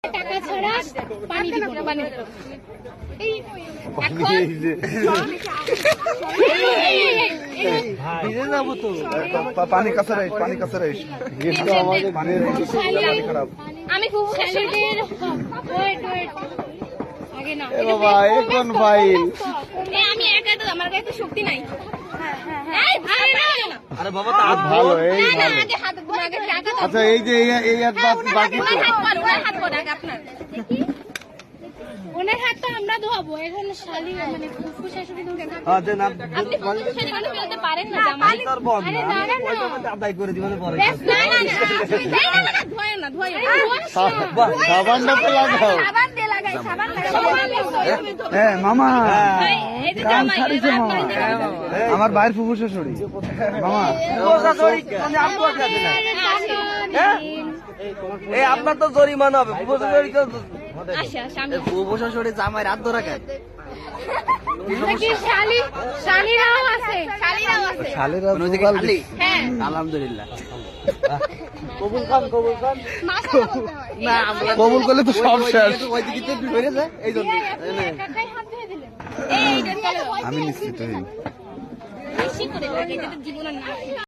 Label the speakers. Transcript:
Speaker 1: টাকা ছাড়া পানি দিব না, পানি দিব। এই
Speaker 2: পানি কাছে রাইস, পানি কাছে রাইস।
Speaker 1: আমি খুব শাশুড়ির ওয়েট আগে না
Speaker 2: বাবা এখন ফাইল।
Speaker 1: আমি একা তো, আমার গায়ে তো শক্তি নাই। এই ভাই না,
Speaker 3: আরে বাবা
Speaker 2: ভালো, এই
Speaker 1: না,
Speaker 2: ভালো।
Speaker 1: আগে হাত আগে টাকা দাও।
Speaker 2: আচ্ছা এই যে এই হাত বাকি তো।
Speaker 1: ওনার হাত পর আগে আপনার। ওনার হাতটা আমরা ধোয়াবো। এখন শালি মানে ফুফু শাশুড়ি ধোবে না। আপনি ফুফু শাশুড়ি ফেলতে পারেন না জামাই। আরে না না না।
Speaker 3: আদায় করে দিবেন পরে।
Speaker 1: বেশ, না না না। ধোয় না, ধোয় না।
Speaker 2: সাবানটা তো লাগাও।
Speaker 1: সাবান দিয়ে লাগাই, সাবান লাগাই।
Speaker 2: হ্যাঁ মামা,
Speaker 1: এই যে জামাই,
Speaker 2: ছাড়িছে মামা। আমার ভাইয়ের ফুফু শাশুড়ি মামা।
Speaker 3: এই আপনার তো জরিমানা হবে।
Speaker 1: আচ্ছা, সামনে।
Speaker 3: শাশুড়ি জামাই রাত ধরে খায়।
Speaker 1: নাকি শালিরাও আছে, শালিরাও আছে।
Speaker 2: শালেরা
Speaker 3: খালি?
Speaker 1: হ্যাঁ।
Speaker 3: আলহামদুলিল্লাহ। কবুল খান, কবুল খান।
Speaker 1: মাশাআল্লাহ বলতে হয়।
Speaker 3: না আমরা
Speaker 2: কবুল করলে তো সব শেষ।
Speaker 3: ওই দিকে তো ধরে যায় এই জন্য।
Speaker 1: একাই হাত ধুয়ে দিলেন। এই যে চলো।
Speaker 2: আমি নিশ্চিত হই।
Speaker 1: বেশি করে লাগে, এটা তো জীবনের না।